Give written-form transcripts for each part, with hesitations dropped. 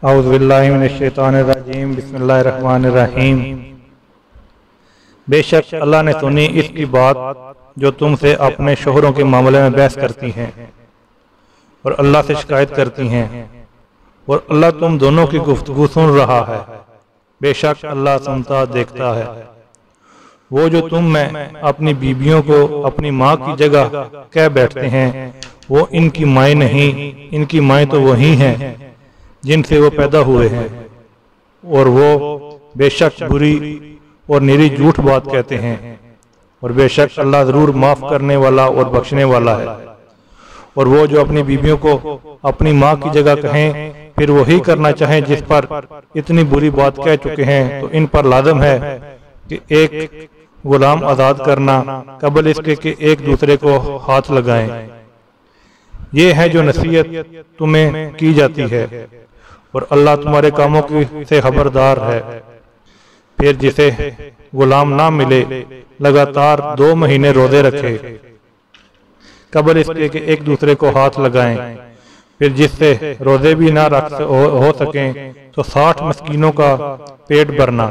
اعوذ باللہ من الشیطان الرجیم بسم اللہ الرحمن الرحیم۔ بے شک اللہ نے سنی اس کی بات جو تم سے اپنے شوہروں کے معاملے میں بحث کرتی ہیں اور اللہ سے شکایت کرتی ہیں، اور اللہ تم دونوں کی گفتگو سن رہا ہے۔ بے شک اللہ سنتا دیکھتا ہے۔ وہ جو تم میں اپنی بیویوں کو اپنی ماں کی جگہ کہہ بیٹھتے ہیں، وہ ان کی مائیں نہیں، ان کی مائیں تو وہی ہیں جن سے وہ پیدا ہوئے ہیں، اور وہ بے شک بری اور نری جھوٹ بات کہتے ہیں، اور بے شک اللہ ضرور معاف کرنے والا اور بخشنے والا ہے۔ اور وہ جو اپنی بیویوں کو اپنی ماں کی جگہ کہیں پھر وہی کرنا چاہیں جس پر اتنی بری بات کہہ چکے ہیں، تو ان پر لازم ہے کہ ایک غلام آزاد کرنا قبل اس کے کہ ایک دوسرے کو ہاتھ لگائیں۔ یہ ہے جو نصیحت تمہیں کی جاتی ہے، اور اللہ تمہارے کاموں سے خبردار ہے۔ پھر جسے غلام نہ ملے لگاتار 2 مہینے روزے رکھے قبل اس کے کہ ایک دوسرے کو ہاتھ لگائیں۔ پھر جس سے روزے بھی نہ ہو سکیں تو 60 مسکینوں کا پیٹ بھرنا،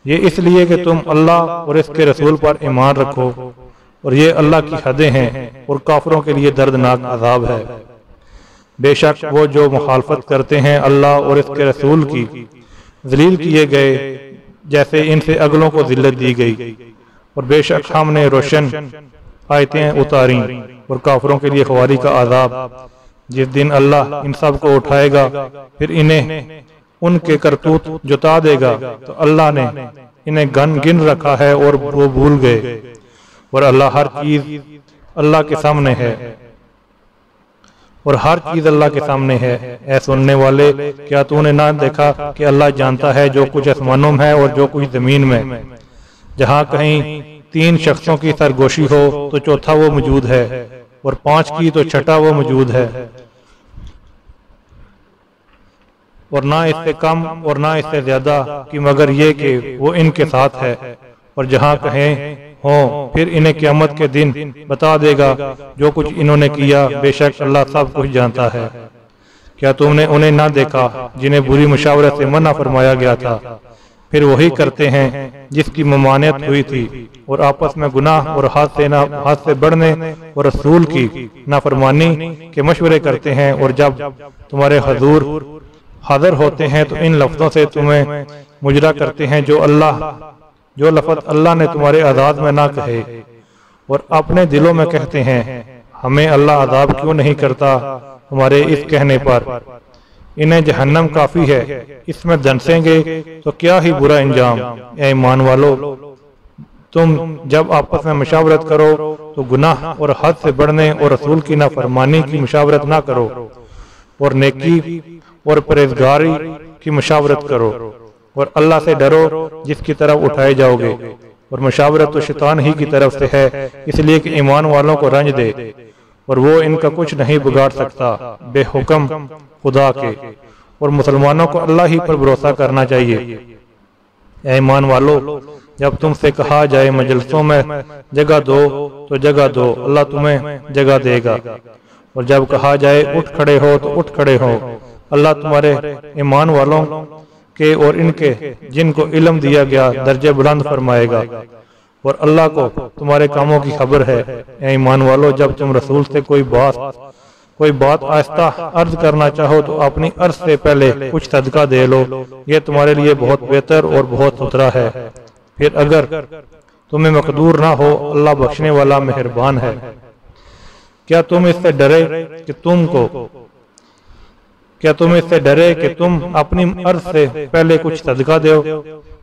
یہ اس لیے کہ تم اللہ اور اس کے رسول پر ایمان رکھو، اور یہ اللہ کی حدیں ہیں اور کافروں کے لیے دردناک عذاب ہے۔ بے شک وہ جو مخالفت کرتے ہیں اللہ اور اس کے رسول کی، ذلیل کیے گئے جیسے ان سے اگلوں کو ذلت دی گئی، اور بے شک ہم نے روشن آیتیں اتاریں اور کافروں کے لیے خواری کا عذاب۔ جس دن اللہ ان سب کو اٹھائے گا پھر انہیں ان کے کرتوت جتا دے گا، تو اللہ نے انہیں گن رکھا ہے اور وہ بھول گئے، اور اللہ ہر چیز اللہ کے سامنے ہے، اور ہر چیز اللہ کے سامنے ہے۔ اے سننے والے، کیا تو نے نہ دیکھا کہ اللہ جانتا ہے جو کچھ آسمانوں میں ہے اور جو کچھ زمین میں؟ جہاں کہیں 3 شخصوں کی سرگوشی ہو تو چوتھا وہ موجود ہے، اور 5 کی تو چھٹا وہ موجود ہے، اور نہ اس سے کم اور نہ اس سے زیادہ کہ مگر یہ کہ وہ ان کے ساتھ ہے۔ اور جہاں کہیں ہوں پھر انہیں قیامت کے دن بتا دے گا جو کچھ انہوں نے کیا، بے شک اللہ سب کچھ جانتا ہے۔ کیا تم نے انہیں نہ دیکھا جنہیں بری مشاورت سے منع فرمایا گیا تھا، پھر وہی کرتے ہیں جس کی ممانعت ہوئی تھی، اور آپس میں گناہ اور حد سے بڑھنے اور رسول کی نافرمانی کے مشورے کرتے ہیں، اور جب تمہارے حضور حاضر ہوتے ہیں تو ان لفظوں سے تمہیں مجرا کرتے ہیں جو لفظ اللہ نے تمہارے عذاب میں نہ کہے، اور اپنے دلوں میں کہتے ہیں ہمیں اللہ عذاب کیوں نہیں کرتا ہمارے اس کہنے پر۔ انہیں جہنم کافی ہے، اس میں دنسیں گے تو کیا ہی برا انجام۔ اے ایمان والو، تم جب آپس میں مشاورت کرو تو گناہ اور حد سے بڑھنے اور رسول کی نافرمانی کی مشاورت نہ کرو، اور نیکی اور پرہیزگاری کی مشاورت کرو، اور اللہ سے ڈرو جس کی طرف اٹھائے جاؤ گے، اور مشاورت تو شیطان ہی کی طرف سے ہے، اس لیے کہ ایمان والوں کو رنج دے، اور وہ ان کا کچھ نہیں بگاڑ سکتا بے حکم خدا کے۔ اور مسلمانوں کو اللہ ہی پر بھروسہ کرنا چاہیے۔ اے ایمان والو، جب تم سے کہا جائے مجلسوں میں جگہ دو تو جگہ دو، اللہ تمہیں جگہ دے گا، اور جب کہا جائے اٹھ کھڑے ہو تو اٹھ کھڑے ہو، اللہ تمہارے ایمان والوں کے اور ان کے جن کو علم دیا گیا درجہ بلند فرمائے گا، اور اللہ کو تمہارے کاموں کی خبر ہے۔ اے ایمان والو، جب تم رسول سے کوئی بات آہستہ عرض کرنا چاہو تو اپنی عرض سے پہلے کچھ صدقہ دے لو، یہ تمہارے لیے بہت بہتر اور بہت ستھرا ہے۔ پھر اگر تمہیں مقدور نہ ہو، اللہ بخشنے والا مہربان ہے۔ کیا تم اس سے ڈرے کہ تم اپنی عرض سے پہلے کچھ صدقہ دو؟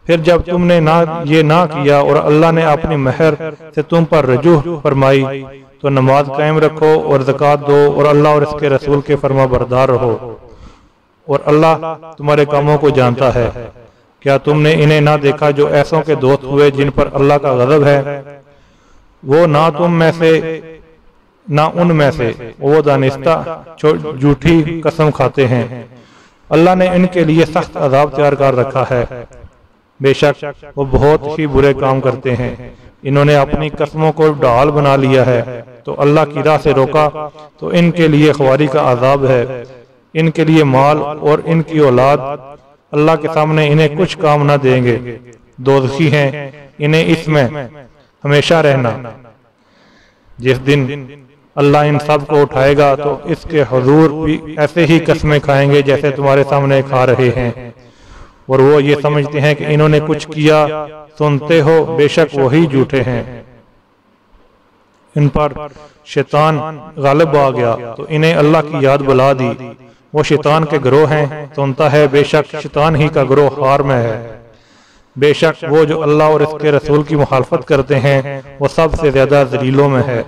پھر جب تم نے یہ نہ کیا اور اللہ نے اپنی مہر سے تم پر رجوع فرمائی تو نماز قائم رکھو اور زکوٰۃ دو، اور اللہ اور اس کے رسول کے فرما بردار رہو، اور اللہ تمہارے کاموں کو جانتا ہے۔ کیا تم نے انہیں نہ دیکھا جو ایسوں کے دوست ہوئے جن پر اللہ کا غضب ہے؟ وہ نہ تم میں سے نہ ان میں سے، وہ دانستہ جھوٹی قسم کھاتے ہیں۔ اللہ نے ان کے لیے سخت عذاب تیار کر رکھا ہے، بے شک وہ بہت ہی برے کام کرتے ہیں۔ انہوں نے اپنی قسموں کو ڈھال بنا لیا ہے، تو اللہ کی راہ سے روکا تو ان کے لیے خواری کا عذاب ہے۔ ان کے لیے مال اور ان کی اولاد اللہ کے سامنے انہیں کچھ کام نہ دیں گے، دوزخی ہیں، انہیں اس میں ہمیشہ رہنا۔ جس دن اللہ ان سب کو اٹھائے گا تو اس کے حضور بھی ایسے ہی قسمیں کھائیں گے جیسے تمہارے سامنے کھا رہے ہیں، اور وہ یہ سمجھتے ہیں کہ انہوں نے کچھ کیا، سنتے ہو بے شک وہی جھوٹے ہیں۔ ان پر شیطان غالب آ گیا تو انہیں اللہ کی یاد بلا دی، وہ شیطان کے گروہ ہیں، سنتا ہے بے شک شیطان ہی کا گروہ خار میں ہے۔ بے شک وہ جو اللہ اور اس کے رسول کی مخالفت کرتے ہیں وہ سب سے زیادہ ذلیلوں میں ہے۔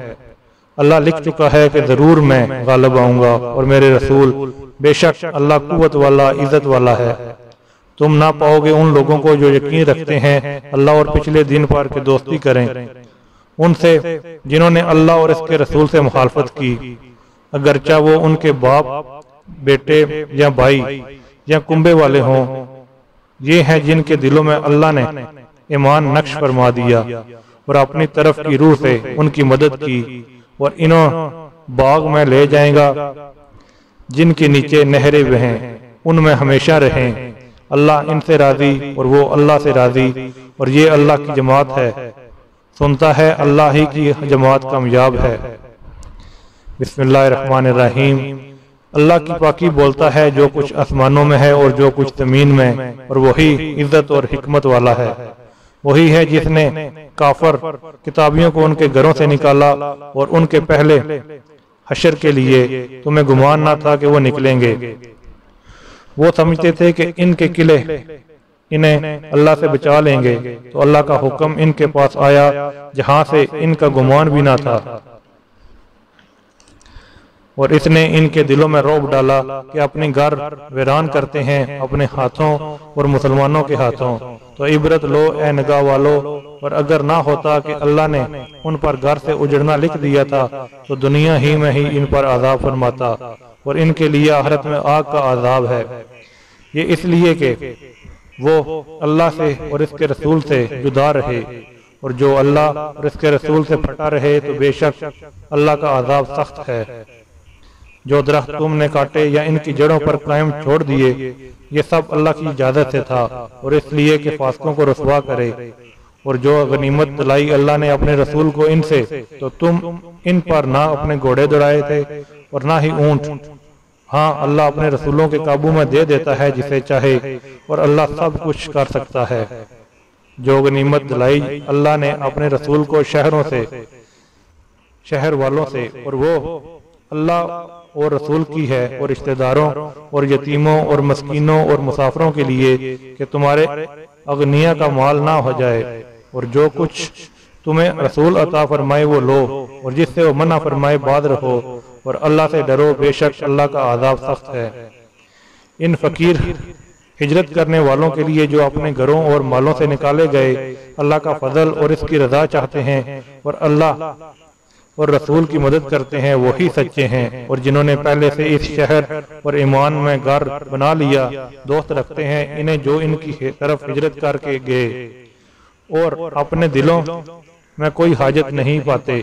اللہ لکھ چکا ہے کہ ضرور میں غالب آؤں گا اور میرے رسول، بے شک اللہ قوت والا، عزت والا ہے۔ تم نہ پاؤ گے ان لوگوں کو جو یقین رکھتے ہیں اللہ اور پچھلے دن پر کہ دوستی کریں ان سے جنہوں نے اللہ اور اس کے رسول سے مخالفت کی، اگرچہ وہ ان کے باپ، بیٹے یا بھائی یا کنبے والے ہوں۔ یہ ہیں جن کے دلوں میں اللہ نے ایمان نقش فرما دیا اور اپنی طرف کی روح سے ان کی مدد کی، اور انہوں باغ میں لے جائیں گا جن کے نیچے نہریں بہیں، ان میں ہمیشہ رہیں۔ اللہ ان سے راضی اور وہ اللہ سے راضی، اور یہ اللہ کی جماعت ہے، سنتا ہے اللہ ہی کی جماعت کامیاب ہے۔ بسم اللہ الرحمن الرحیم۔ اللہ کی پاکی بولتا ہے جو کچھ آسمانوں میں ہے اور جو کچھ زمین میں، اور وہی عزت اور حکمت والا ہے۔ وہی ہے جس نے کافر کتابیوں کو ان کے گھروں سے نکالا اور ان کے پہلے حشر کے لیے تمہیں گمان نہ تھا کہ وہ نکلیں گے۔ وہ سمجھتے تھے کہ ان کے قلعے انہیں اللہ سے بچا لیں گے، تو اللہ کا حکم ان کے پاس آیا جہاں سے ان کا گمان بھی نہ تھا، اور اس نے ان کے دلوں میں رعب ڈالا کہ اپنے گھر ویران کرتے ہیں اپنے ہاتھوں اور مسلمانوں کے ہاتھوں۔ تو عبرت لو اے نگاہ والو، اور اگر نہ ہوتا کہ اللہ نے ان پر گھر سے اجڑنا لکھ دیا تھا تو دنیا ہی میں ہی ان پر عذاب فرماتا، اور ان کے لیے آخرت میں آگ کا عذاب ہے۔ یہ اس لیے کہ وہ اللہ سے اور اس کے رسول سے جدا رہے، اور جو اللہ اور اس کے رسول سے پھٹا رہے تو بے شک اللہ کا عذاب سخت ہے۔ جو درخت تم نے کاٹے یا ان کی جڑوں پر قائم چھوڑ دیے، یہ سب اللہ کی اجازت سے تھا، اور اس لیے کہ فاسقوں کو رسوا کرے۔ اور جو غنیمت دلائی اللہ نے اپنے رسول کو ان سے، تو تم ان پر نہ اپنے گھوڑے دوڑائے تھے اور نہ ہی اونٹ۔ ہاں اللہ اپنے رسولوں کے قابو میں دے دیتا ہے جسے چاہے، اور اللہ سب کچھ کر سکتا ہے۔ جو غنیمت دلائی اللہ نے اپنے رسول کو شہروں سے، شہر والوں سے، اور وہ اللہ اور رسول کی ہے، اور رشتہ داروں اور یتیموں اور مسکینوں اور مسافروں کے لیے کہ تمہارے اغنیا کا مال نہ ہو جائے، اور جو کچھ تمہیں رسول عطا فرمائے وہ لو، اور جس سے وہ منع فرمائے باز رہو، اور اللہ سے ڈرو، بے شک اللہ کا عذاب سخت ہے۔ ان فقیر ہجرت کرنے والوں کے لیے جو اپنے گھروں اور مالوں سے نکالے گئے اللہ کا فضل اور اس کی رضا چاہتے ہیں اور اللہ اور رسول کی مدد کرتے ہیں، وہی سچے ہیں۔ اور جنہوں نے پہلے سے اس شہر اور ایمان میں گھر بنا لیا دوست رکھتے ہیں انہیں جو ان کی طرف ہجرت کر کے گئے، اور اپنے دلوں میں کوئی حاجت نہیں پاتے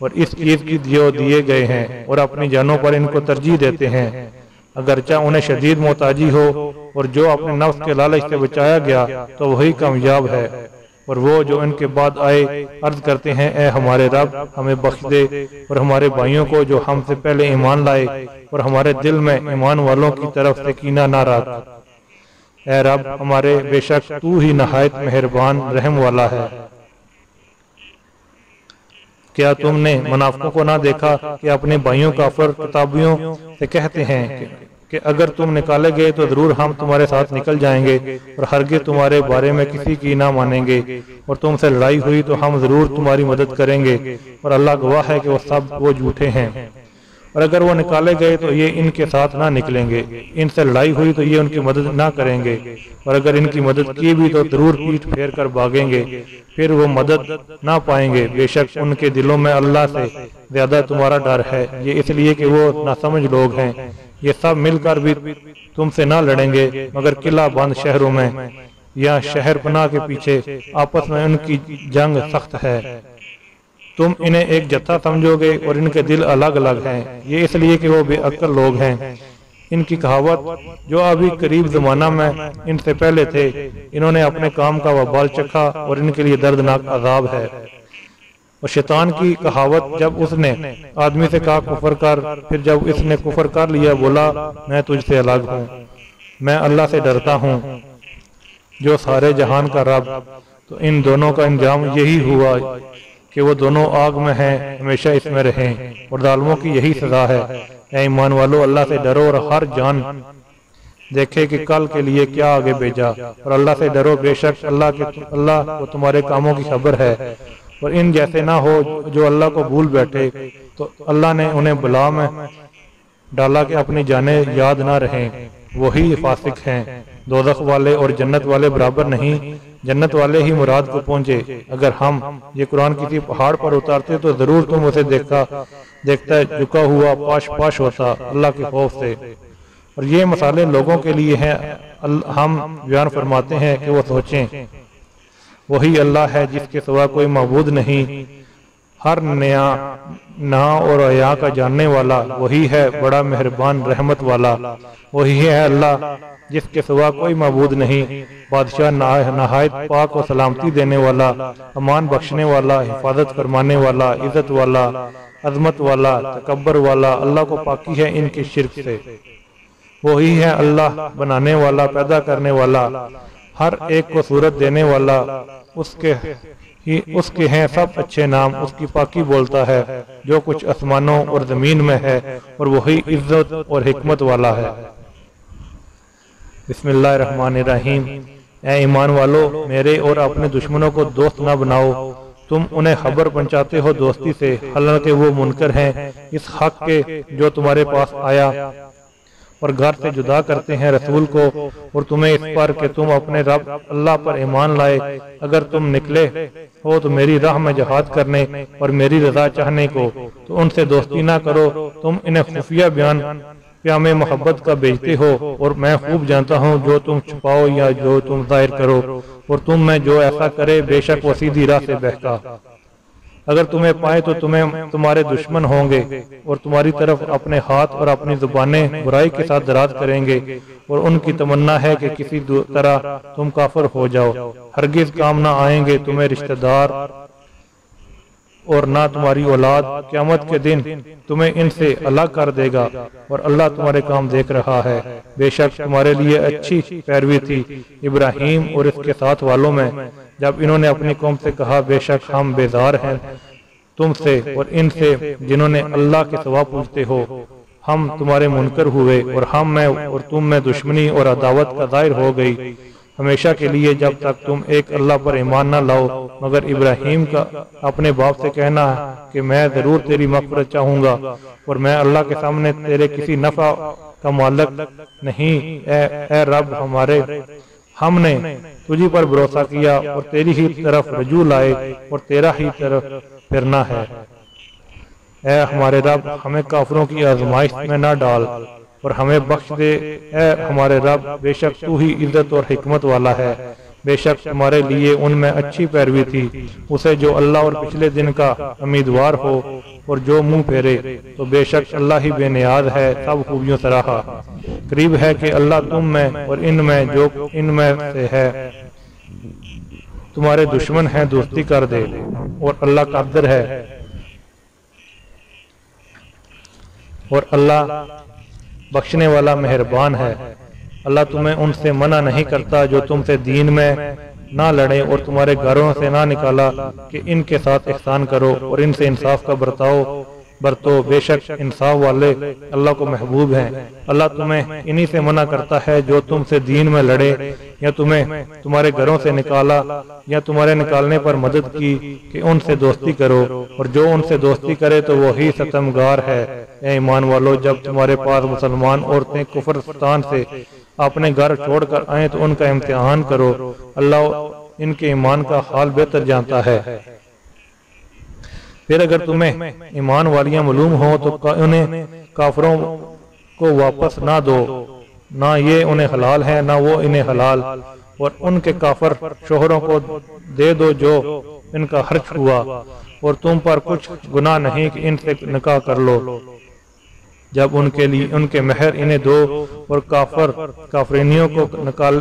اور اس چیز کی جو دیے گئے ہیں، اور اپنی جانوں پر ان کو ترجیح دیتے ہیں، اگرچہ انہیں شدید محتاجی ہو، اور جو اپنے نفس کے لالچ سے بچایا گیا تو وہی کامیاب ہے۔ اور وہ جو ان کے بعد آئے عرض کرتے ہیں اے ہمارے رب ہمیں بخش دے، اور ہمارے بھائیوں کو جو ہم سے پہلے ایمان لائے، اور ہمارے دل میں ایمان والوں کی طرف سے کینہ نہ رکھ۔ اے رب ہمارے، بے شک تو ہی نہایت مہربان رحم والا ہے۔ کیا تم نے منافقوں کو نہ دیکھا کہ اپنے بھائیوں کافر کتابیوں سے کہتے ہیں کہ اگر تم نکالے گئے تو ضرور ہم تمہارے ساتھ نکل جائیں گے، اور ہرگز تمہارے بارے میں کسی کی نہ مانیں گے، اور تم سے لڑائی ہوئی تو ہم ضرور تمہاری مدد کریں گے، اور اللہ گواہ ہے کہ وہ جھوٹے ہیں۔ اور اگر وہ نکالے گئے تو یہ ان کے ساتھ نہ نکلیں گے، ان سے لڑائی ہوئی تو یہ ان کی مدد نہ کریں گے، اور اگر ان کی مدد کی بھی تو ضرور پیٹھ پھیر کر بھاگیں گے، پھر وہ مدد نہ پائیں گے۔ بے شک ان کے دلوں میں اللہ سے زیادہ تمہارا ڈر ہے، یہ اس لیے کہ وہ ناسمجھ لوگ ہیں۔ یہ سب مل کر بھی تم سے نہ لڑیں گے مگر قلعہ بند شہروں میں یا شہر پناہ کے پیچھے، آپس میں ان کی جنگ سخت ہے۔ تم انہیں ایک جتھا سمجھو گے اور ان کے دل الگ الگ ہیں، یہ اس لیے کہ وہ بے عقل لوگ ہیں۔ ان کی کہاوت جو ابھی قریب زمانہ میں ان سے پہلے تھے، انہوں نے اپنے کام کا وبال چکھا اور ان کے لیے دردناک عذاب ہے۔ اور شیطان کی کہاوت جب اس نے آدمی سے کہا کفر کر، پھر جب اس نے کفر کر لیا بولا میں تجھ سے الگ ہوں، میں اللہ سے ڈرتا ہوں جو سارے جہان کا رب۔ تو ان دونوں کا انجام یہی ہوا کہ وہ دونوں آگ میں ہیں، ہمیشہ اس میں رہیں، اور ظالموں کی یہی سزا ہے۔ اے ایمان والو، اللہ سے ڈرو اور ہر جان دیکھے کہ کل کے لیے کیا آگے بھیجا، اور اللہ سے ڈرو، بے شک اللہ کو تمہارے کاموں کی خبر ہے۔ اور ان جیسے نہ ہو جو اللہ کو بھول بیٹھے، تو اللہ نے انہیں بلا میں ڈالا کہ اپنی جانیں یاد نہ رہیں، وہی فاسق ہیں۔ دوزخ والے اور جنت والے برابر نہیں، جنت والے ہی مراد کو پہنچے۔ اگر ہم یہ قرآن کسی پہاڑ پر اتارتے تو ضرور تم اسے دیکھتا جھکا ہوا پاش پاش ہوتا اللہ کے خوف سے۔ اور یہ مثالیں لوگوں کے لیے ہیں، ہم بیان فرماتے ہیں کہ وہ سوچیں۔ وہی اللہ ہے جس کے سوا کوئی معبود نہیں، ہر نیا اور حیا کا جاننے والا، وہی ہے بڑا مہربان رحمت والا۔ وہی ہے اللہ جس کے سوا کوئی معبود نہیں، بادشاہ نہایت پاک و سلامتی دینے والا، امان بخشنے والا، حفاظت فرمانے والا، عزت والا، عظمت والا، تکبر والا۔ اللہ کو پاکی ہے ان کے شرک سے۔ وہی ہے اللہ بنانے والا، پیدا کرنے والا، ہر ایک کو صورت دینے والا، اس کے ہیں سب اچھے نام، اس کی پاکی بولتا ہے جو کچھ آسمانوں اور زمین میں ہے، اور وہی عزت اور حکمت والا ہے۔ بسم اللہ الرحمن الرحیم۔ اے ایمان والو، میرے اور اپنے دشمنوں کو دوست نہ بناؤ، تم انہیں خبر پہنچاتے ہو دوستی سے، حالانکہ وہ منکر ہیں اس حق کے جو تمہارے پاس آیا، اور گھر سے جدا کرتے ہیں رسول کو، اور تمہیں اس پر کہ تم اپنے رب اللہ پر ایمان لائے۔ اگر تم نکلے ہو تو میری راہ میں جہاد کرنے اور میری رضا چاہنے کو، تو ان سے دوستی نہ کرو۔ تم انہیں خفیہ پیام محبت کا بیچتے ہو، اور میں خوب جانتا ہوں جو تم چھپاؤ یا جو تم ظاہر کرو، اور تم میں جو ایسا کرے بے شک وہ سیدھی راہ سے بہکا۔ اگر تمہیں پائے تو تمہارے دشمن ہوں گے، اور تمہاری طرف اپنے ہاتھ اور اپنی زبانیں برائی کے ساتھ دراز کریں گے، اور ان کی تمنا ہے کہ کسی طرح تم کافر ہو جاؤ۔ ہرگز کام نہ آئیں گے تمہیں رشتہ دار اور نہ تمہاری اولاد، قیامت کے دن تمہیں ان سے الگ کر دے گا، اور اللہ تمہارے کام دیکھ رہا ہے۔ بے شک تمہارے لیے اچھی پیروی تھی ابراہیم اور اس کے ساتھ والوں میں، جب انہوں نے اپنی قوم سے کہا بے شک ہم بیزار ہیں تم سے اور ان سے جنہوں نے اللہ کے سوا پوجتے ہو، ہم تمہارے منکر ہوئے، اور ہم میں اور تم میں دشمنی اور عداوت کا ظاہر ہو گئی ہمیشہ کے لیے، جب تک تم ایک اللہ پر ایمان نہ لاؤ، مگر ابراہیم کا اپنے باپ سے کہنا کہ میں ضرور تیری مغفرت چاہوں گا، اور میں اللہ کے سامنے تیرے کسی نفع کا مالک نہیں۔ اے رب ہمارے، ہم نے تجھی پر بھروسہ کیا اور تیری ہی طرف رجوع لائے، اور تیرا ہی طرف پھرنا ہے۔ اے ہمارے رب، ہمیں کافروں کی آزمائش میں نہ ڈال، اور ہمیں بخش دے۔ اے ہمارے رب، بے شک تو ہی عزت اور حکمت والا ہے۔ بے شک تمہارے لیے ان میں اچھی پیروی تھی اسے جو اللہ اور پچھلے دن کا امیدوار ہو، اور جو منہ پھیرے، تو بے شک اللہ ہی بے نیاز ہے، سب خوبیوں سے رہا۔ قریب ہے کہ اللہ تم میں اور ان میں جو ان میں سے ہے تمہارے دشمن ہیں دوستی کر دے، اور اللہ قادر ہے، اور اللہ بخشنے والا مہربان ہے۔ اللہ تمہیں ان سے منع نہیں کرتا جو تم سے دین میں نہ لڑیں اور تمہارے گھروں سے نہ نکالا کہ ان کے ساتھ احسان کرو اور ان سے انصاف کا برتو، بے شک انصاف والے اللہ کو محبوب ہیں۔ اللہ تمہیں انہی سے منع کرتا ہے جو تم سے دین میں لڑے یا تمہیں تمہارے گھروں سے نکالا یا تمہارے نکالنے پر مدد کی کہ ان سے دوستی کرو، اور جو ان سے دوستی کرے تو وہی ستمگار ہے۔ اے ایمان والو، جب تمہارے پاس مسلمان عورتیں کفرستان سے اپنے گھر چھوڑ کر آئیں تو ان کا امتحان کرو، اللہ ان کے ایمان کا حال بہتر جانتا ہے۔ پھر اگر تمہیں ایمان والیاں معلوم ہوں تو انہیں کافروں کو واپس نہ دو، نہ یہ انہیں حلال ہے نہ وہ انہیں حلال، اور ان کے کافر شوہروں کو دے دو جو ان کا خرچ ہوا، اور تم پر کچھ گناہ نہیں کہ ان سے نکاح کر لو جب ان کے مہر انہیں دو اور کافرینیوں کو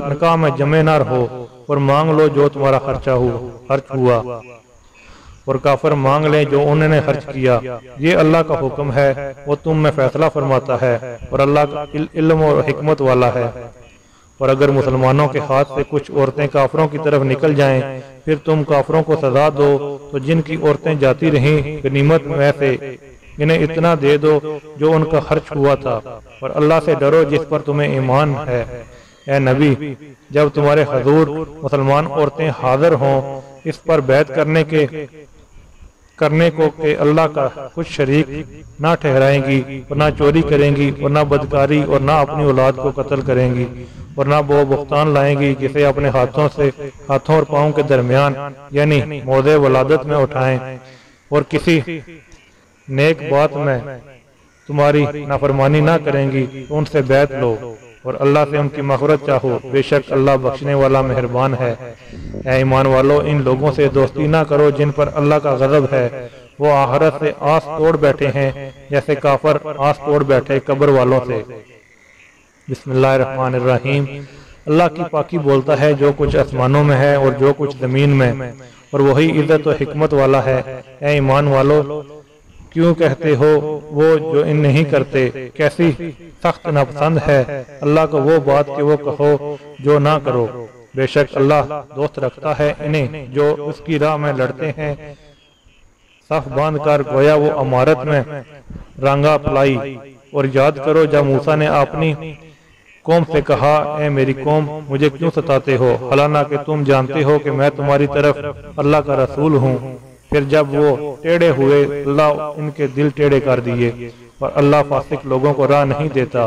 نکاح میں جمع نہ رہو اور مانگ لو جو تمہارا خرچ ہوا اور کافر مانگ لیں جو انہوں نے خرچ کیا۔ یہ اللہ کا حکم ہے، وہ تم میں فیصلہ فرماتا ہے اور اللہ کا علم اور حکمت والا ہے۔ اور اگر مسلمانوں کے ہاتھ سے کچھ عورتیں کافروں کی طرف نکل جائیں پھر تم کافروں کو سزا دو تو جن کی عورتیں جاتی رہیں غنیمت میں سے انہیں اتنا دے دو جو ان کا خرچ ہوا تھا، اور اللہ سے ڈرو جس پر تمہیں ایمان ہے۔ اے نبی، جب تمہارے حضور مسلمان عورتیں حاضر ہوں اس پر بیعت کرنے کو کہ اللہ کا کچھ شریک نہ ٹھہرائیں گی اور نہ چوری کریں گی اور نہ بدکاری اور نہ اپنی اولاد کو قتل کریں گی اور نہ بہتان لائیں گی جسے اپنے ہاتھوں اور پاؤں کے درمیان یعنی موضع ولادت میں اٹھائیں، اور کسی نیک بات میں تمہاری نافرمانی نہ کریں گی تو ان سے بیعت لو اور اللہ سے ان کی مغفرت چاہو، بے شک اللہ بخشنے والا مہربان ہے۔ اے ایمان والو، ان لوگوں سے دوستی نہ کرو جن پر اللہ کا غضب ہے، وہ آخرت سے آس توڑ بیٹھے ہیں جیسے کافر آس توڑ بیٹھے قبر والوں سے۔ بسم اللہ الرحمن الرحیم۔ اللہ کی پاکی بولتا ہے جو کچھ آسمانوں میں ہے اور جو کچھ زمین میں، اور وہی عزت و حکمت والا ہے۔ اے ایمان والو، کیوں کہتے ہو وہ جو ان نہیں کرتے، کیسی سخت ناپسند ہے اللہ کو وہ بات کہ وہ کہو جو نہ کرو۔ بے شک اللہ دوست رکھتا ہے انہیں جو اس کی راہ میں لڑتے ہیں، صف باندھ کر گویا وہ امارت میں رانگا پلائی۔ اور یاد کرو جب موسیٰ نے اپنی قوم سے کہا، اے میری قوم مجھے کیوں ستاتے ہو حالانکہ تم جانتے ہو کہ میں تمہاری طرف اللہ کا رسول ہوں۔ پھر جب وہ ٹیڑے ہوئے اللہ ان کے دل ٹیڑے کر دیے، اور اللہ فاسق لوگوں کو راہ نہیں دیتا۔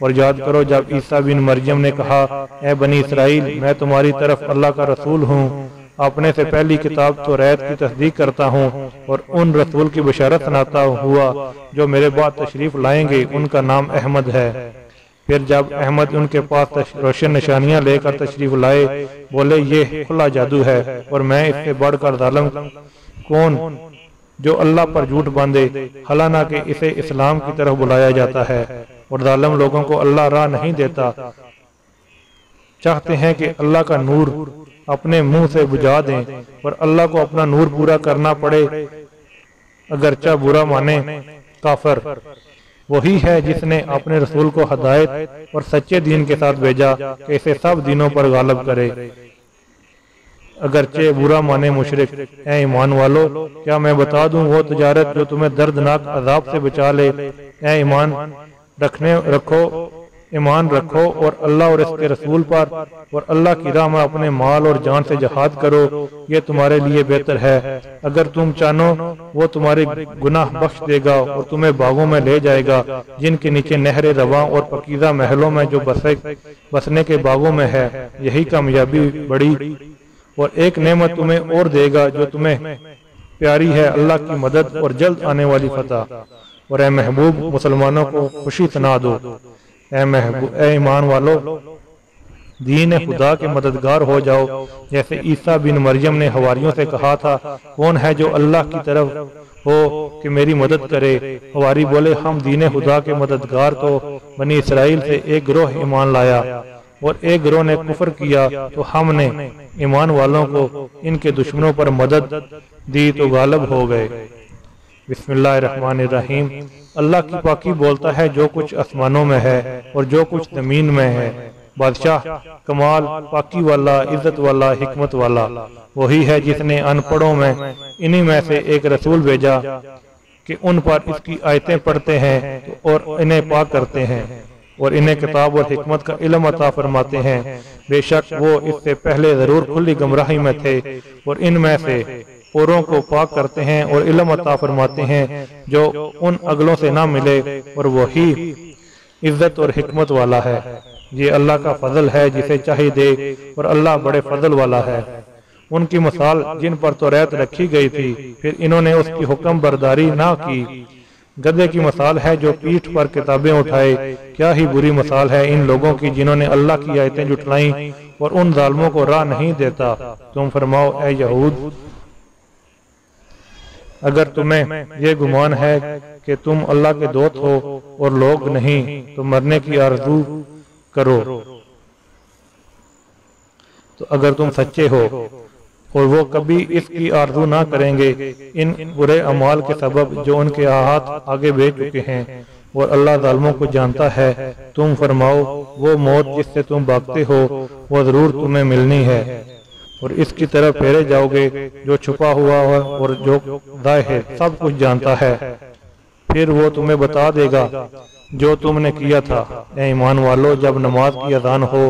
اور یاد کرو جب عیسیٰ بن مریم نے کہا، اے بنی اسرائیل میں تمہاری طرف اللہ کا رسول ہوں، اپنے سے پہلی کتاب توریت کی تصدیق کرتا ہوں اور ان رسول کی بشارت سناتا ہوا جو میرے بعد تشریف لائیں گے، ان کا نام احمد ہے۔ پھر جب احمد ان کے پاس روشن نشانیاں لے کر تشریف لائے، بولے یہ کھلا جادو ہے اور میں اس سے بڑھ کر ظالم کون جو اللہ پر جھوٹ باندھے، حالانکہ اسے اسلام کی طرف بلایا جاتا ہے، اور ظالم لوگوں کو اللہ راہ نہیں دیتا۔ چاہتے ہیں کہ اللہ کا نور اپنے منہ سے بجھا دیں اور اللہ کو اپنا نور پورا کرنا پڑے اگرچہ برا مانے کافر۔ وہی ہے جس نے اپنے رسول کو ہدایت اور سچے دین کے ساتھ بھیجا کہ اسے سب دینوں پر غالب کرے اگرچہ برا مانے مشرک۔ اے ایمان والو، کیا میں بتا دوں وہ تجارت جو تمہیں دردناک عذاب سے بچا لے؟ اے ایمان رکھو اور اللہ اور اس کے رسول پر اور اللہ کی راہ میں اپنے مال اور جان سے جہاد کرو، یہ تمہارے لیے بہتر ہے۔ اگر تم چاہو وہ تمہارے گناہ بخش دے گا اور تمہیں باغوں میں لے جائے گا جن کے نیچے نہر رواں اور پاکیزہ محلوں میں جو بسنے کے باغوں میں ہے، یہی کامیابی بڑی۔ اور ایک نعمت تمہیں اور دے گا جو تمہیں پیاری ہے، اللہ کی مدد اور جلد آنے والی فتح۔ اور اے محبوب مسلمانوں کو خوشی سنا دو۔ اے ایمان والو، دین خدا کے مددگار ہو جاؤ، جیسے عیسیٰ بن مریم نے حواریوں سے کہا تھا، کون ہے جو اللہ کی طرف ہو کہ میری مدد کرے؟ حواری بولے، ہم دین خدا کے مددگار تو بنی اسرائیل سے ایک گروہ ایمان لایا اور ایک گروہ نے کفر کیا، تو ہم نے ایمان والوں کو ان کے دشمنوں پر مدد دی تو غالب ہو گئے۔ بسم اللہ الرحمن الرحیم۔ اللہ کی پاکی بولتا ہے جو کچھ آسمانوں میں ہے اور جو کچھ زمین میں ہے۔ بادشاہ کمال، پاکی والا، عزت والا، حکمت والا وہی ہے جس نے ان پڑھوں میں انہی میں سے ایک رسول بھیجا کہ ان پر اس کی آیتیں پڑھتے ہیں اور انہیں پاک کرتے ہیں اور انہیں کتاب اور حکمت کا علم عطا فرماتے ہیں۔ بے شک وہ اس سے پہلے ضرور کھلی گمراہی میں تھے، اور ان میں سے اوروں کو پاک کرتے ہیں اور علم عطا فرماتے ہیں جو ان اگلوں سے نہ ملے، اور وہی عزت اور حکمت والا ہے۔ یہ اللہ کا فضل ہے جسے چاہے دے، اور اللہ بڑے فضل والا ہے۔ ان کی مثال جن پر توریت رکھی گئی تھی پھر انہوں نے اس کی حکم برداری نہ کی، گدھے کی مثال ہے جو پیٹھ پر کتابیں اٹھائے۔ کیا ہی بری مثال ہے ان لوگوں کی جنہوں نے اللہ کی آیتیں جھٹلائیں اور ان ظالموں کو راہ نہیں دیتا۔ تم فرماؤ، اے یہود، اگر تمہیں یہ گمان ہے کہ تم اللہ کے دوست ہو اور لوگ نہیں تو مرنے کی آرزو کرو، تو اگر تم سچے ہو، اور وہ کبھی اس کی آرزو نہ کریں گے ان برے اعمال کے سبب جو ان کے ہاتھ آگے بھیج چکے ہیں، اور اللہ ظالموں کو جانتا ہے۔ تم فرماؤ وہ موت جس سے تم بھاگتے ہو وہ ضرور تمہیں ملنی ہے، اور اس کی طرف پھیرے جاؤ گے، جو چھپا ہوا ہے اور جو ظاہر سب کچھ جانتا ہے۔ پھر وہ تمہیں بتا دے گا جو تم نے کیا تھا۔ اے ایمان والو، جب نماز کی اذان ہو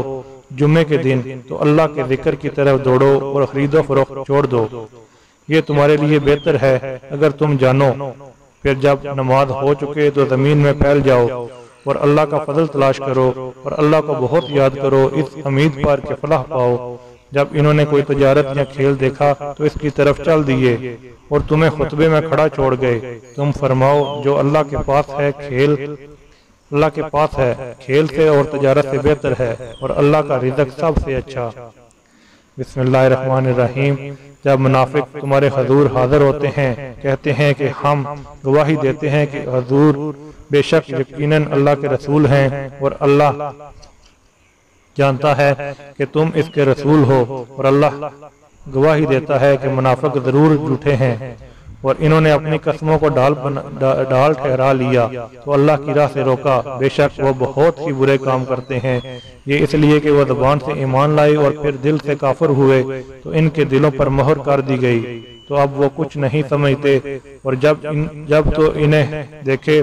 جمعے کے دن تو اللہ کے ذکر کی طرف دوڑو اور خرید و فروخت چھوڑ دو، یہ تمہارے لیے بہتر ہے اگر تم جانو۔ پھر جب نماز ہو چکے تو زمین میں پھیل جاؤ اور اللہ کا فضل تلاش کرو اور اللہ کو بہت یاد کرو، اس امید پر کہ فلاح پاؤ۔ جب انہوں نے کوئی تجارت یا کھیل دیکھا تو اس کی طرف چل دیے اور تمہیں خطبے میں کھڑا چھوڑ گئے۔ تم فرماؤ جو اللہ کے پاس ہے کھیل سے اور تجارت سے بہتر ہے، اور اللہ کا رزق سب سے اچھا۔ بسم اللہ الرحمن الرحیم۔ جب منافق تمہارے حضور حاضر ہوتے ہیں کہتے ہیں کہ ہم گواہی دیتے ہیں کہ حضور بے شک یقیناً اللہ کے رسول ہیں، اور اللہ جانتا ہے کہ تم اس کے رسول ہو، اور اللہ گواہی دیتا ہے کہ منافق ضرور جھوٹے ہیں، اور انہوں نے اپنی قسموں کو ڈال ٹھہرا لیا تو اللہ کی راہ سے روکا، بے شک وہ بہت ہی برے کام کرتے ہیں۔ یہ اس لیے کہ وہ زبان سے ایمان لائے اور پھر دل سے کافر ہوئے تو ان کے دلوں پر مہر کر دی گئی، تو اب وہ کچھ نہیں سمجھتے، اور جب تو انہیں دیکھے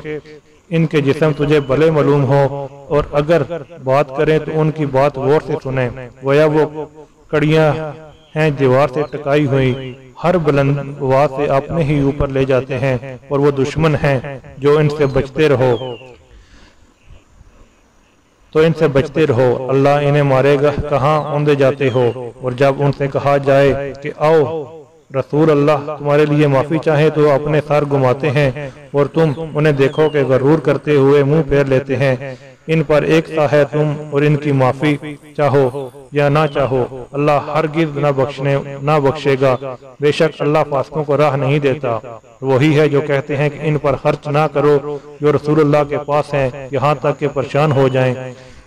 ان کے جسم تجھے بھلے معلوم ہو، اور اگر بات کریں تو ان کی بات غور سے سنیں، گویا وہ کڑیاں ہیں دیوار سے ٹکائی ہوئی، ہر بلند آواز سے اپنے ہی اوپر لے جاتے ہیں، اور وہ دشمن ہیں جو ان سے بچتے رہو اللہ انہیں مارے گا کہاں اوندے جاتے ہو۔ اور جب ان سے کہا جائے کہ آؤ رسول اللہ تمہارے لیے معافی چاہے تو اپنے سر گھماتے ہیں، اور تم انہیں دیکھو کہ غرور کرتے ہوئے منہ پھیر لیتے ہیں۔ ان پر ایک سا ہے تم اور ان کی معافی چاہو یا نہ چاہو، اللہ ہرگز نہ بخشے گا، بے شک اللہ فاسقوں کو راہ نہیں دیتا۔ وہی ہے جو کہتے ہیں کہ ان پر خرچ نہ کرو جو رسول اللہ کے پاس ہیں، یہاں تک کہ پریشان ہو جائیں،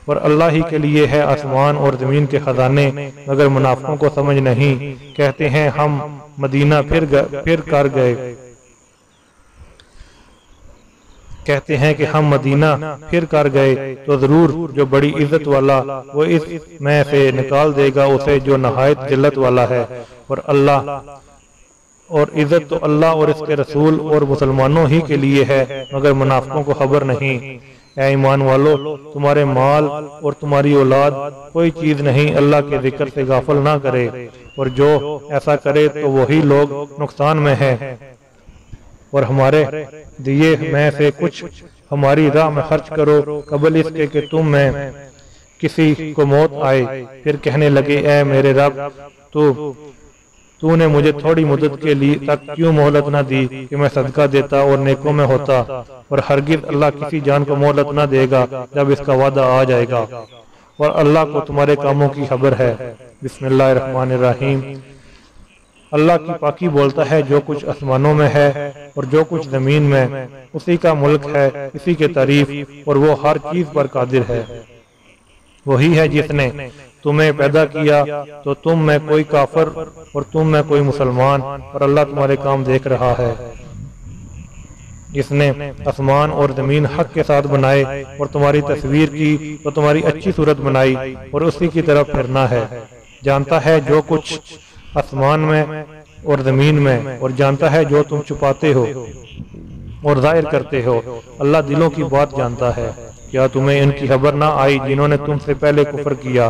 اور اللہ ہی کے لیے ہے آسمان اور زمین کے خزانے، مگر منافقوں کو سمجھ نہیں۔ کہتے ہیں ہم مدینہ پھر کر گئے تو ضرور جو بڑی عزت والا وہ اس میں سے نکال دے گا اسے جو نہایت ذلت والا ہے، اور عزت تو اللہ اور اس کے رسول اور مسلمانوں ہی کے لیے ہے، مگر منافقوں کو خبر نہیں۔ اے ایمان والو، تمہارے مال اور تمہاری اولاد کوئی چیز نہیں اللہ کے ذکر سے غافل نہ کرے، اور جو ایسا کرے تو وہی لوگ نقصان میں ہیں۔ اور ہمارے دیے میں سے کچھ ہماری راہ میں خرچ کرو قبل اس کے کہ تم میں کسی کو موت آئے، پھر کہنے لگے اے میرے رب تو نے مجھے تھوڑی مدت کے لیے تک کیوں مہلت نہ دی کہ میں صدقہ دیتا اور نیکوں میں ہوتا، اور ہرگز اللہ کسی جان کو مہلت نہ دے گا جب اس کا وعدہ آ جائے گا، اور اللہ کو تمہارے کاموں کی خبر ہے۔ بسم اللہ الرحمن الرحیم۔ اللہ کی پاکی بولتا ہے جو کچھ آسمانوں میں ہے اور جو کچھ زمین میں، اسی کا ملک ہے، اسی کی تعریف، اور وہ ہر چیز پر قادر ہے۔ وہی ہے جس نے تمہیں پیدا کیا تو تم میں کوئی کافر اور تم میں کوئی مسلمان، اور اللہ تمہارے کام دیکھ رہا ہے۔ جس نے آسمان اور زمین حق کے ساتھ بنائے اور تمہاری تصویر کی تو تمہاری اچھی صورت بنائی، اور اسی کی طرف پھرنا ہے۔ جانتا ہے جو کچھ آسمان میں اور زمین میں، اور جانتا ہے جو تم چھپاتے ہو اور ظاہر کرتے ہو، اللہ دلوں کی بات جانتا ہے۔ کیا تمہیں ان کی خبر نہ آئی جنہوں نے تم سے پہلے کفر کیا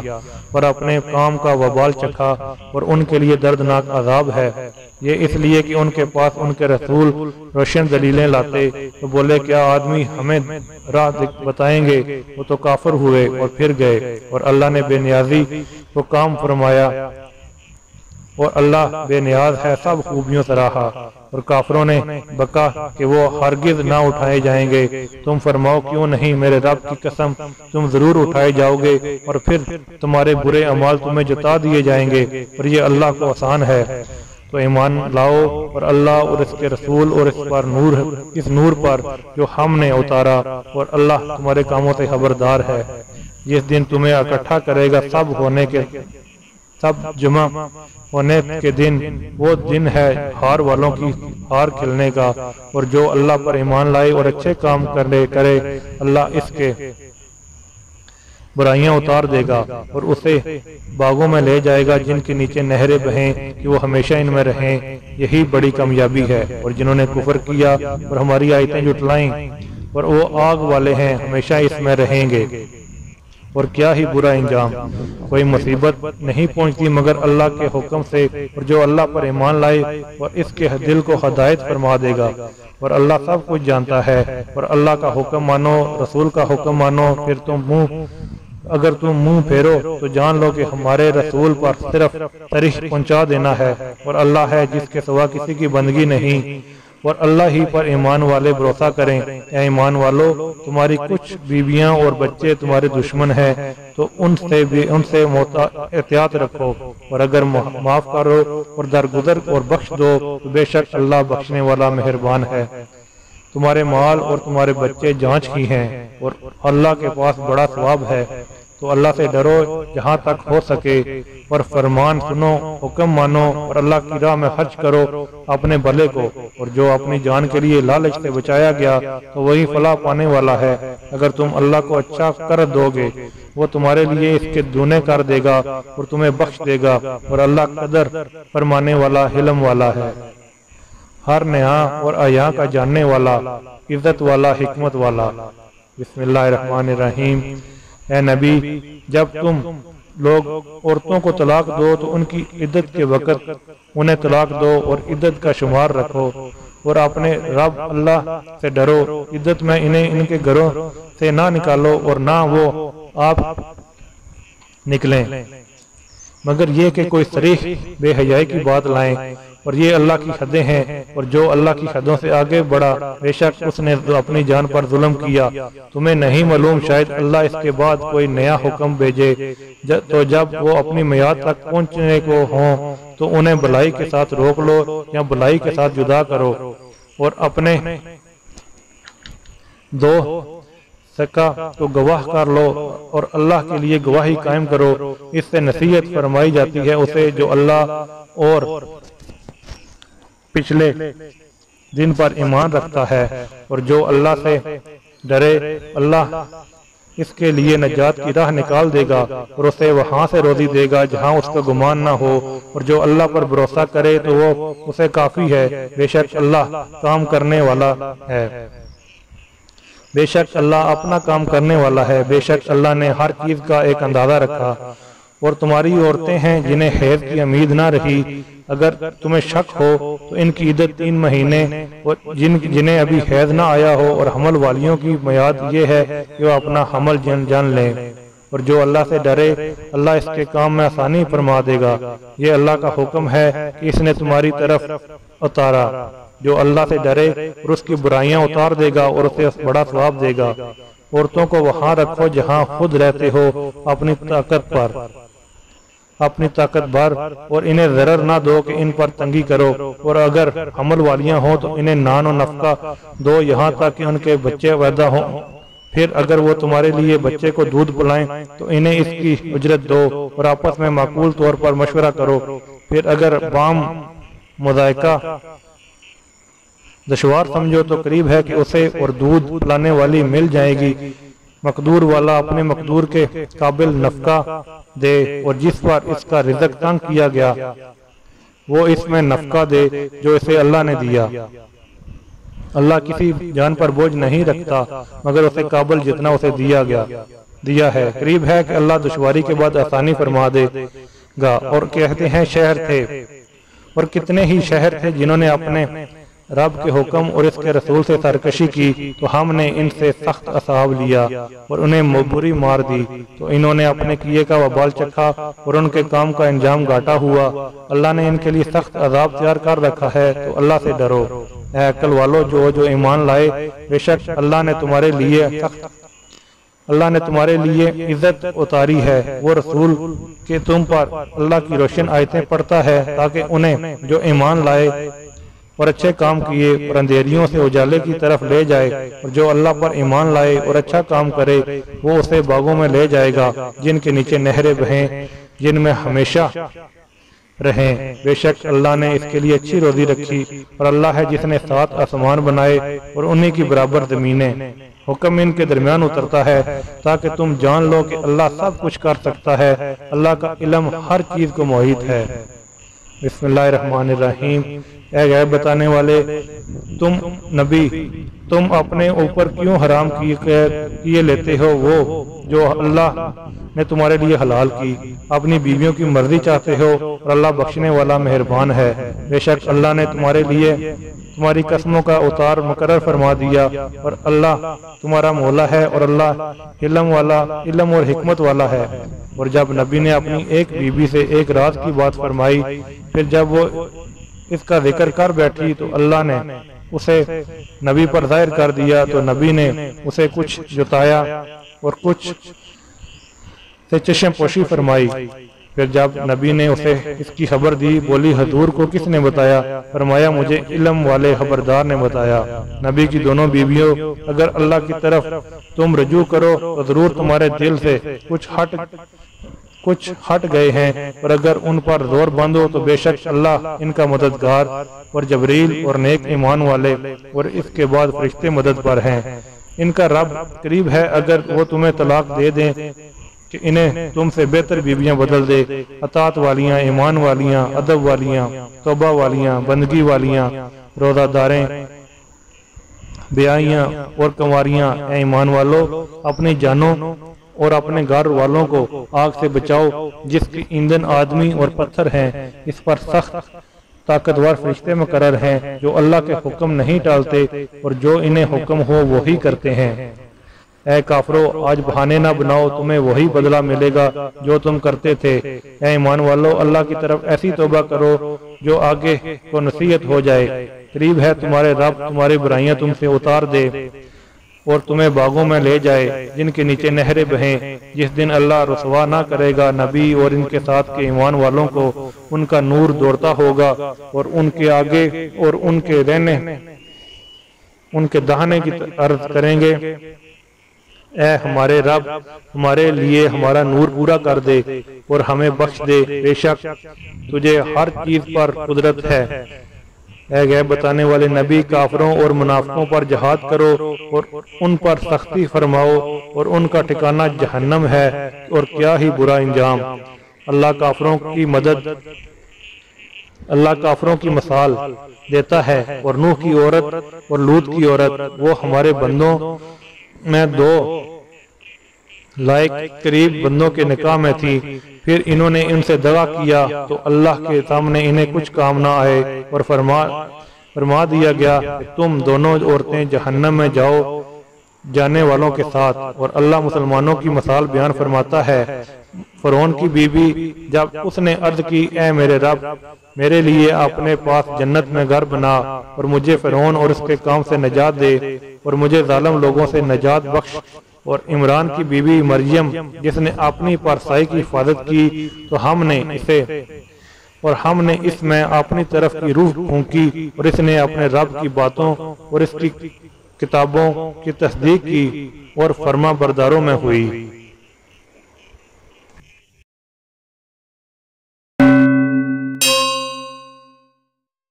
اور اپنے کام کا وبال چکھا، اور ان کے لیے دردناک عذاب ہے؟ یہ اس لیے کہ ان کے پاس ان کے رسول روشن دلیلیں لاتے تو بولے کیا آدمی ہمیں راہ بتائیں گے؟ وہ تو کافر ہوئے اور پھر گئے، اور اللہ نے بے نیازی کو کام فرمایا، اور اللہ بے نیاز ہے سب خوبیوں سے رہا۔ اور کافروں نے بکا کہ وہ ہرگز نہ اٹھائے جائیں گے۔ تم فرماؤ کیوں نہیں، میرے رب کی قسم تم ضرور اٹھائے جاؤ گے، اور پھر تمہارے برے اعمال تمہیں جتا دیے جائیں گے، اور یہ اللہ کو آسان ہے۔ تو ایمان لاؤ اور اللہ اور اس کے رسول اور اس نور پر جو ہم نے اتارا، اور اللہ تمہارے کاموں سے خبردار ہے۔ جس دن تمہیں اکٹھا کرے گا سب جمع ہونے کے دن، وہ دن ہے ہار والوں کی ہار کھلنے کا، اور جو اللہ پر ایمان لائے اور اچھے کام کرے اللہ اس کے برائیاں اتار دے گا اور اسے باغوں میں لے جائے گا جن کے نیچے نہریں بہیں کہ وہ ہمیشہ ان میں رہیں۔ یہی بڑی کامیابی ہے۔ اور جنہوں نے کفر کیا اور ہماری آیتیں جھٹلائیں اور وہ آگ والے ہیں، ہمیشہ اس میں رہیں گے۔ اور کیا ہی برا انجام۔ کوئی مصیبت نہیں پہنچتی مگر اللہ کے حکم سے، اور جو اللہ پر ایمان لائے اور اس کے دل کو ہدایت فرما دے گا، اور اللہ سب کچھ جانتا ہے۔ اور اللہ کا حکم مانو، رسول کا حکم مانو، اگر تم منہ پھیرو تو جان لو کہ ہمارے رسول پر صرف تاریخ پہنچا دینا ہے، اور اللہ ہے جس کے سوا کسی کی بندگی نہیں، اور اللہ ہی پر ایمان والے بھروسہ کریں۔ اے ایمان والو، تمہاری کچھ بیویاں اور بچے تمہارے دشمن ہیں تو ان سے احتیاط رکھو، اور اگر معاف کرو اور درگزر اور بخش دو تو بے شک اللہ بخشنے والا مہربان ہے۔ تمہارے مال اور تمہارے بچے جانچ کی ہیں، اور اللہ کے پاس بڑا ثواب ہے۔ تو اللہ سے ڈرو جہاں تک ہو سکے، اور فرمان سنو، حکم مانو، اور اللہ کی راہ میں خرچ کرو اپنے بھلے کو، اور جو اپنی جان کے لیے لالچ سے بچایا گیا تو وہی فلاح پانے والا ہے۔ اگر تم اللہ کو اچھا کر دو گے وہ تمہارے لیے اس کے دونے کر دے گا اور تمہیں بخش دے گا، اور اللہ قدر فرمانے والا، حلم والا ہے، ہر نیا اور عیاں کا جاننے والا، عزت والا، حکمت والا۔ بسم اللہ الرحمن الرحیم۔ اے نبی، جب تم لوگ عورتوں کو طلاق دو تو ان کی عدت کے وقت انہیں طلاق دو اور عدت کا شمار رکھو، اور اپنے رب اللہ سے ڈرو۔ عدت میں انہیں ان کے گھروں سے نہ نکالو اور نہ وہ آپ نکلیں، مگر یہ کہ کوئی صریح بے حیائی کی بات لائیں، اور یہ اللہ کی حدیں ہیں، اور جو اللہ کی حدوں سے آگے بڑھا بے شک اس نے اپنی جان پر ظلم کیا۔ تمہیں نہیں معلوم شاید اللہ اس کے بعد کوئی نیا حکم بھیجے، تو جب وہ اپنی میعاد تک پہنچنے کو ہوں تو انہیں بھلائی کے ساتھ روک لو یا بھلائی کے ساتھ جدا کرو، اور اپنے دو سکا تو گواہ کر لو، اور اللہ کے لیے گواہی قائم کرو۔ اس سے نصیحت فرمائی جاتی ہے اسے جو اللہ اور پچھلے دن پر ایمان رکھتا ہے، اور جو اللہ سے ڈرے اللہ اس کے لیے نجات کی راہ نکال دے گا، اور اسے وہاں سے روزی دے گا جہاں اس کا گمان نہ ہو، اور جو اللہ پر بھروسہ کرے تو وہ اسے کافی ہے۔ بے شک اللہ کام کرنے والا ہے، بے شک اللہ اپنا کام کرنے والا ہے، بے شک اللہ نے ہر چیز کا ایک اندازہ رکھا۔ اور تمہاری عورتیں ہیں جنہیں حیض کی امید نہ رہی، اگر تمہیں شک ہو تو ان کی عدت 3 مہینے، اور جنہیں ابھی حیض نہ آیا ہو، اور حمل والیوں کی میعاد یہ ہے کہ وہ اپنا حمل جان لیں۔ اور جو اللہ سے ڈرے اللہ اس کے کام میں آسانی فرما دے گا۔ یہ اللہ کا حکم ہے کہ اس نے تمہاری طرف اتارا۔ جو اللہ سے ڈرے اور اس کی برائیاں اتار دے گا اور اسے بڑا ثواب دے گا۔ عورتوں کو وہاں رکھو جہاں خود رہتے ہو اپنی طاقت بھر، اور انہیں ضرر نہ دو کہ ان پر تنگی کرو، اور اگر حمل والیاں ہوں تو انہیں نان و نفقہ دو یہاں تک کہ ان کے بچے پیدا ہوں۔ پھر اگر وہ تمہارے لیے بچے کو دودھ پلائیں تو انہیں اس کی اجرت دو، اور آپس میں معقول طور پر مشورہ کرو۔ پھر اگر بام مذائقہ دشوار سمجھو تو قریب ہے کہ اسے اور دودھ پلانے والی مل جائے گی۔ مقدور والا اپنے مقدور کے قابل نفقہ دے، اور جس پر اس کا رزق تنگ کیا گیا وہ اس میں نفقہ دے جو اسے اللہ نے دیا۔ اللہ کسی جان پر بوجھ نہیں رکھتا مگر اسے قابل جتنا اسے دیا ہے۔ قریب ہے کہ اللہ دشواری کے بعد آسانی فرما دے گا۔ اور کہتے ہیں شہر تھے، اور کتنے ہی شہر تھے جنہوں نے اپنے رب کے حکم اور اس کے رسول سے سرکشی کی، تو ہم نے ان سے سخت عذاب لیا اور انہیں بری مار دی، تو انہوں نے اپنے کیے کا وبال چکھا اور ان کے کام کا انجام گھاٹا ہوا۔ اللہ نے ان کے لیے سخت عذاب تیار کر رکھا ہے، تو اللہ سے ڈرو۔ اے عقل والو جو ایمان لائے، بے شک اللہ نے تمہارے لیے سخت اللہ نے تمہارے لیے عزت اتاری ہے، وہ رسول کہ تم پر اللہ کی روشن آیتیں پڑھتا ہے تاکہ انہیں جو ایمان لائے اور اچھے کام کیے اور اندھیریوں سے اجالے کی طرف لے جائے، اور جو اللہ پر ایمان لائے اور اچھا کام کرے وہ اسے باغوں میں لے جائے گا جن کے نیچے نہریں بہیں، جن میں ہمیشہ رہیں۔ بے شک اللہ نے اس کے لیے اچھی روزی رکھی، اور اللہ ہے جس نے 7 آسمان بنائے اور انہی کی برابر زمینیں، حکم ان کے درمیان اترتا ہے تاکہ تم جان لو کہ اللہ سب کچھ کر سکتا ہے، اللہ کا علم ہر چیز کو محیط ہے۔ بسم اللہ الرحمن الرحیم۔ اے غیب بتانے والے تم نبی، تم اپنے اوپر کیوں حرام کیے لیتے ہو وہ جو اللہ نے تمہارے لیے حلال کی، اپنی بیویوں کی مرضی چاہتے ہو، اور اللہ بخشنے والا مہربان ہے۔ بے شک اللہ نے تمہارے لیے تمہاری قسموں کا اتار مقرر فرما دیا، اور اللہ تمہارا مولا ہے، اور اللہ علم اور حکمت والا ہے۔ اور جب نبی نے اپنی ایک بیوی سے ایک راز کی بات فرمائی، پھر جب وہ اس کا ذکر کر بیٹھی تو اللہ نے اسے نبی پر ظاہر کر دیا، تو نبی نے اسے کچھ جتایا اور کچھ سے چشم پوشی فرمائی۔ پھر جب نبی نے اسے اس کی خبر دی، بولی حضور کو کس نے بتایا؟ فرمایا مجھے علم والے خبردار نے بتایا۔ نبی کی دونوں بیویوں، اگر اللہ کی طرف تم رجوع کرو تو ضرور تمہارے دل سے کچھ ہٹ گئے ہیں، اور اگر ان پر زور باندھو تو بے شک اللہ ان کا مددگار اور جبریل اور نیک ایمان والے اور اس کے بعد فرشتے مدد پر ہیں۔ ان کا رب قریب ہے اگر وہ تمہیں طلاق دے دیں کہ انہیں تم سے بہتر بیویاں بدل دے، اطاعت والیاں، ایمان والیاں، ادب والیاں، توبہ والیاں، بندگی والیاں، روزہ داریں، بیائیاں اور کنواریاں۔ اے ایمان والو، اپنی جانوں اور اپنے گھر والوں کو آگ سے بچاؤ جس کی ایندھن آدمی اور پتھر ہیں، اس پر سخت طاقتور فرشتے مقرر ہیں جو اللہ کے حکم نہیں ٹالتے اور جو انہیں حکم ہو وہی کرتے ہیں۔ اے کافرو، آج بہانے نہ بناؤ، تمہیں وہی بدلہ ملے گا جو تم کرتے تھے۔ اے ایمان والو، اللہ کی طرف ایسی توبہ کرو جو آگے کو نصیحت ہو جائے۔ قریب ہے تمہارے رب تمہاری برائیاں تم سے اتار دے اور تمہیں باغوں میں لے جائے جن کے نیچے نہریں بہیں، جس دن اللہ رسوا نہ کرے گا نبی اور ان کے ساتھ کے ایمان والوں کو، ان کا نور دوڑتا ہوگا اور ان کے آگے اور ان کے داہنے کی عرض کریں گے، اے ہمارے رب، ہمارے لیے ہمارا نور پورا کر دے اور ہمیں بخش دے، بے شک تجھے ہر چیز پر قدرت ہے۔ اے غیب بتانے والے نبی، کافروں اور منافقوں پر جہاد کرو اور ان پر سختی فرماؤ، اور ان کا ٹھکانہ جہنم ہے اور کیا ہی برا انجام۔ اللہ کافروں کی مثال دیتا ہے، اور نوح کی عورت اور لوط کی عورت، وہ ہمارے بندوں میں 2 لائق قریب بندوں کے نکاح میں تھی، پھر انہوں نے ان سے دغا کیا تو اللہ کے سامنے انہیں کچھ کام نہ آئے، اور فرما دیا گیا کہ تم دونوں عورتیں جہنم میں جاؤ جانے والوں کے ساتھ۔ اور اللہ مسلمانوں کی مثال بیان فرماتا ہے۔ فرعون کی بیوی جب اس نے عرض کی، اے میرے رب، میرے لیے اپنے پاس جنت میں گھر بنا اور مجھے فرعون اور اس کے کام سے نجات دے اور مجھے ظالم لوگوں سے نجات بخش۔ اور عمران کی بیوی مریم جس نے اپنی پارسائی کی حفاظت کی تو ہم نے اس میں اپنی طرف کی روح پھونکی، اور اس نے اپنے رب کی باتوں اور اس کی کتابوں کی تصدیق کی اور فرما برداروں میں ہوئی۔